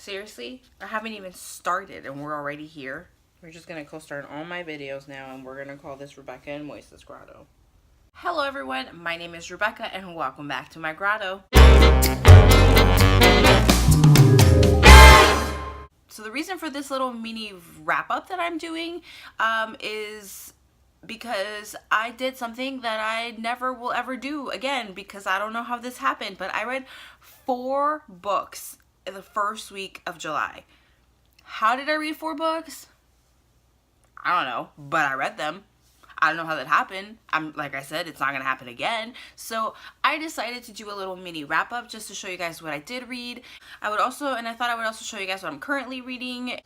Seriously? I haven't even started and we're already here. We're just gonna co-start all my videos now and we're gonna call this Rebecca and Moises Grotto. Hello everyone, my name is Rebecca and welcome back to my grotto. So the reason for this little mini wrap up that I'm doing is because I did something that I never will ever do again because I don't know how this happened, but I read 4 books in the first week of July. How did I read 4 books? I don't know, but I read them. I don't know how that happened. Like I said, it's not gonna happen again. So I decided to do a little mini wrap up just to show you guys what I did read. I thought I would also show you guys what I'm currently reading.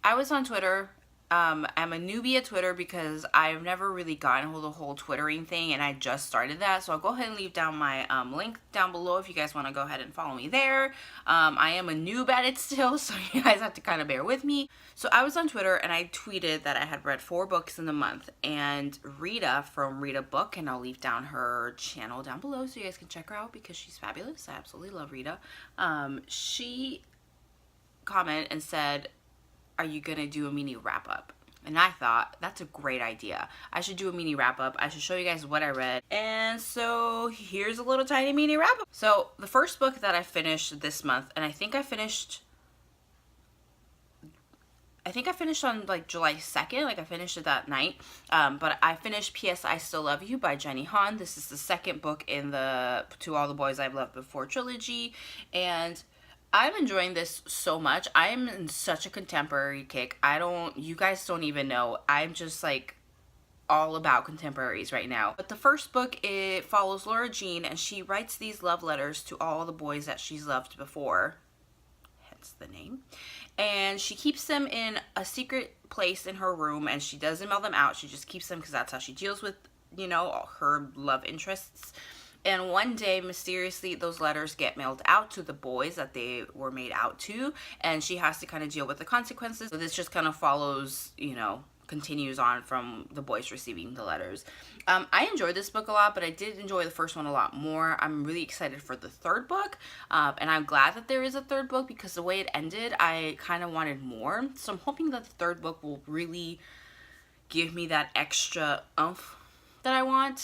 I was on Twitter. I'm a newbie at Twitter because I've never really gotten the whole Twittering thing and I just started that. So I'll go ahead and leave down my link down below if you guys want to go ahead and follow me there. I am a noob at it still, so you guys have to kind of bear with me. So I was on Twitter and I tweeted that I had read 4 books in the month, and Rita from Rita Book, and I'll leave down her channel down below so you guys can check her out because she's fabulous. I absolutely love Rita. She commented and said, "Are you gonna do a mini wrap up?" And I thought, that's a great idea. I should do a mini wrap up. I should show you guys what I read. And so here's a little tiny mini wrap up. So the first book that I finished this month, and I think I finished on like July 2nd, like I finished it that night. But I finished P.S. I Still Love You by Jenny Han. This is the second book in the To All the Boys I've Loved Before trilogy. And I'm enjoying this so much. I am in such a contemporary kick. You guys don't even know. I'm just like all about contemporaries right now. But the first book, it follows Laura Jean, and she writes these love letters to all the boys that she's loved before, hence the name. And she keeps them in a secret place in her room, and she doesn't mail them out. She just keeps them because that's how she deals with, all her love interests. And one day, mysteriously, those letters get mailed out to the boys that they were made out to, and she has to kind of deal with the consequences. So this just kind of follows, continues on from the boys receiving the letters. I enjoyed this book a lot, but I did enjoy the first one a lot more. I'm really excited for the third book, and I'm glad that there is a third book because the way it ended, I kind of wanted more. So I'm hoping that the third book will really give me that extra oomph that I want.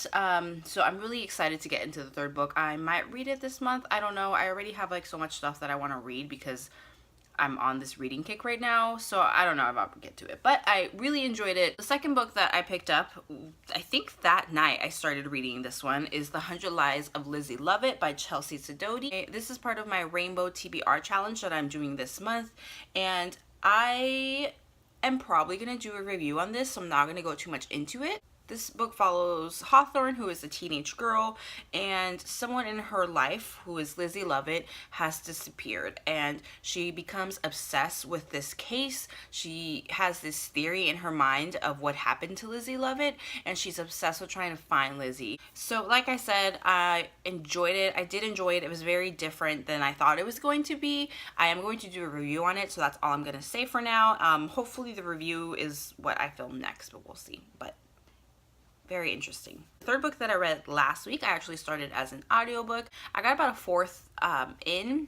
So I'm really excited to get into the third book. I might read it this month. I don't know. I already have like so much stuff that I want to read because I'm on this reading kick right now. So I don't know if I'll get to it, but I really enjoyed it. The second book that I picked up, I think that night I started reading this one, is The 100 Lies of Lizzy Love It by Chelsea Sidoti. This is part of my Rainbow TBR challenge that I'm doing this month, and I am probably going to do a review on this, so I'm not going to go too much into it. This book follows Hawthorne, who is a teenage girl, and someone in her life, who is Lizzy Lovett, has disappeared, and she becomes obsessed with this case. She has this theory in her mind of what happened to Lizzy Lovett, and she's obsessed with trying to find Lizzy. So like I said, I enjoyed it. I did enjoy it. It was very different than I thought it was going to be. I am going to do a review on it, so that's all I'm going to say for now. Hopefully the review is what I film next, but we'll see. But very interesting. The third book that I read last week, I actually started as an audiobook. I got about a fourth in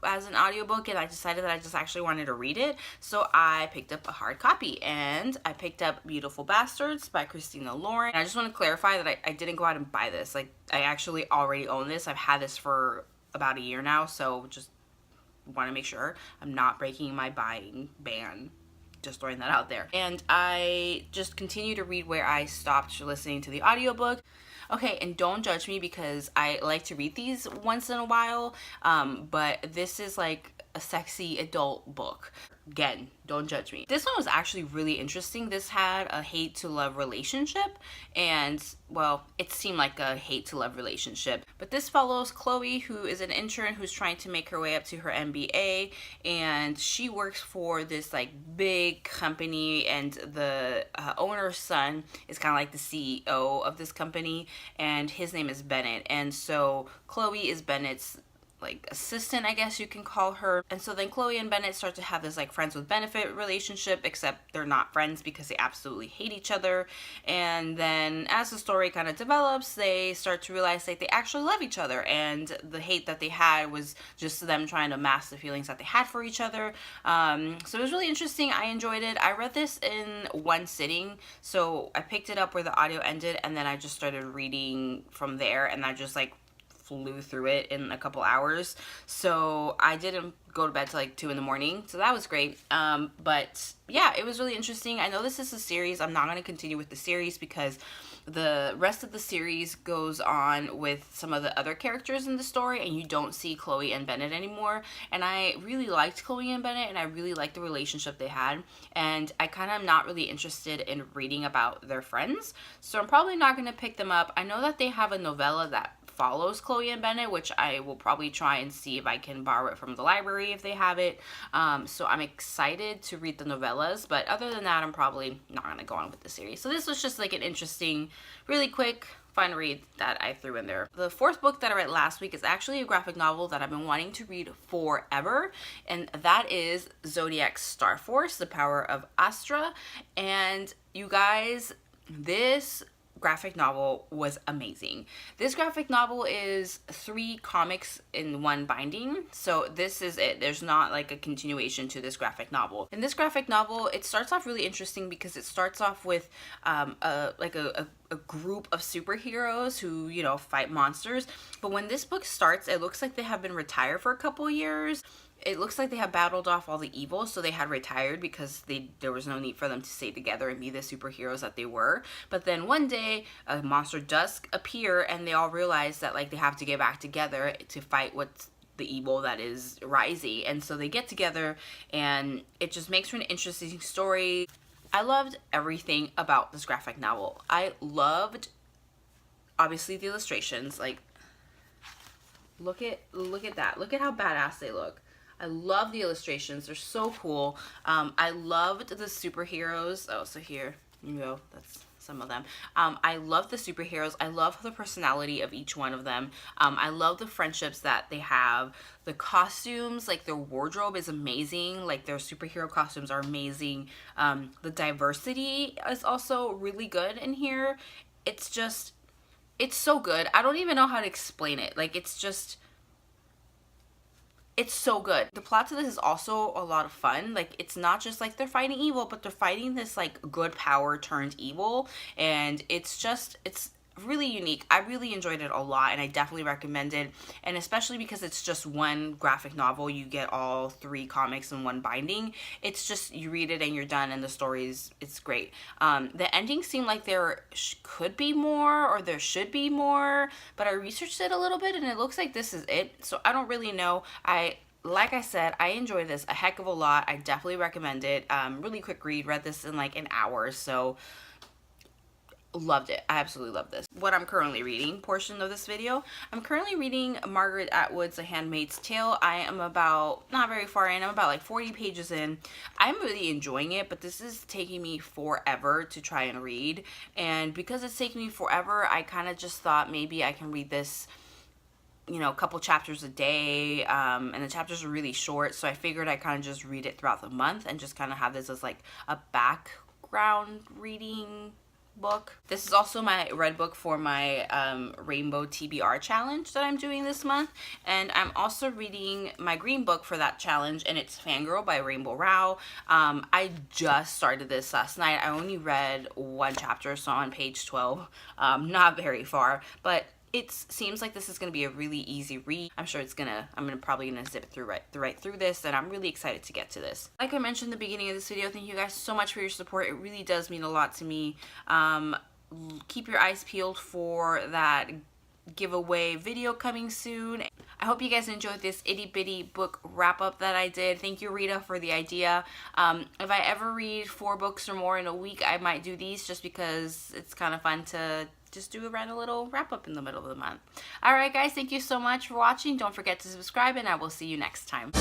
as an audiobook, and I decided that I just actually wanted to read it. So I picked up a hard copy, and I picked up Beautiful Bastards by Christina Lauren. And I just want to clarify that I didn't go out and buy this. Like, I actually already own this. I've had this for about a year now, so just want to make sure I'm not breaking my buying ban. Just throwing that out there. And I just continue to read where I stopped listening to the audiobook. Okay, and don't judge me because I like to read these once in a while, but this is like a sexy adult book. Again, don't judge me. This one was actually really interesting. This had a hate to love relationship, and well, it seemed like a hate to love relationship. But this follows Chloe, who is an intern who's trying to make her way up to her MBA, and she works for this like big company, and the owner's son is kind of like the CEO of this company, and his name is Bennett. And so Chloe is Bennett's like assistant, I guess you can call her. And so then Chloe and Bennett start to have this like friends with benefit relationship, except they're not friends because they absolutely hate each other. And then as the story kind of develops, they start to realize like they actually love each other, and the hate that they had was just them trying to mask the feelings that they had for each other. So it was really interesting. I enjoyed it. I read this in one sitting, so I picked it up where the audio ended, and then I just started reading from there, and I just like flew through it in a couple hours. So I didn't go to bed till like 2 in the morning, so that was great. But yeah, it was really interesting. I know this is a series. I'm not going to continue with the series because the rest of the series goes on with some of the other characters in the story, and you don't see Chloe and Bennett anymore. And I really liked Chloe and Bennett, and I really liked the relationship they had, and I kind of am not really interested in reading about their friends, so I'm probably not going to pick them up. I know that they have a novella that follows Chloe and Bennett, which I will probably try and see if I can borrow it from the library if they have it. So I'm excited to read the novellas, but other than that, I'm probably not going to go on with the series. So this was just like an interesting, really quick, fun read that I threw in there. The fourth book that I read last week is actually a graphic novel that I've been wanting to read forever, and that is Zodiac's Star Force, The Power of Astra. And you guys, this graphic novel was amazing. This graphic novel is 3 comics in one binding, so this is it. There's not like a continuation to this graphic novel. In this graphic novel, it starts off really interesting because it starts off with a group of superheroes who, you know, fight monsters. But when this book starts, it looks like they have been retired for a couple years. It looks like they have battled off all the evil, so they had retired because there was no need for them to stay together and be the superheroes that they were. But then one day, a monster does appear, and they all realize that like they have to get back together to fight what's the evil that is Lizzy. And so they get together, and it just makes for an interesting story. I loved everything about this graphic novel. I loved, obviously, the illustrations. Like, look at that. Look at how badass they look. I love the illustrations. They're so cool. I loved the superheroes. Oh, so here you go. That's some of them. I love the superheroes. I love the personality of each one of them. I love the friendships that they have. The costumes, like their wardrobe is amazing. Like their superhero costumes are amazing. The diversity is also really good in here. It's just, it's so good. I don't even know how to explain it. Like it's just, it's so good. The plot to this is also a lot of fun. Like, it's not just like they're fighting evil, but they're fighting this like good power turned evil. And it's just, it's really unique. I really enjoyed it a lot, and I definitely recommend it. And especially because it's just one graphic novel, you get all 3 comics in one binding. It's just, you read it and you're done, and the stories, it's great. The ending seemed like there could be more, or there should be more, but I researched it a little bit, and it looks like this is it. So I don't really know. Like I said, I enjoyed this a heck of a lot. I definitely recommend it. Really quick read. Read this in like an hour, so loved it. I absolutely love this. What I'm currently reading, portion of this video, I'm currently reading Margaret Atwood's A Handmaid's Tale. I am about, not very far in, I'm about like 40 pages in. I'm really enjoying it, but this is taking me forever to try and read. And because it's taking me forever, I kind of just thought maybe I can read this, you know, a couple chapters a day, and the chapters are really short, so I figured I kind of just read it throughout the month and just kind of have this as like a background reading book. This is also my red book for my rainbow TBR challenge that I'm doing this month, and I'm also reading my green book for that challenge, and it's Fangirl by Rainbow Rowell. I just started this last night. I only read 1 chapter, so on page 12, not very far, but it seems like this is going to be a really easy read. I'm sure I'm probably gonna zip through right through this, and I'm really excited to get to this. Like I mentioned in the beginning of this video, thank you guys so much for your support. It really does mean a lot to me. Keep your eyes peeled for that giveaway video coming soon. I hope you guys enjoyed this itty bitty book wrap up that I did. Thank you, Rita, for the idea. If I ever read 4 books or more in a week, I might do these just because it's kind of fun to just do a random little wrap up in the middle of the month. Alright guys, thank you so much for watching. Don't forget to subscribe, and I will see you next time.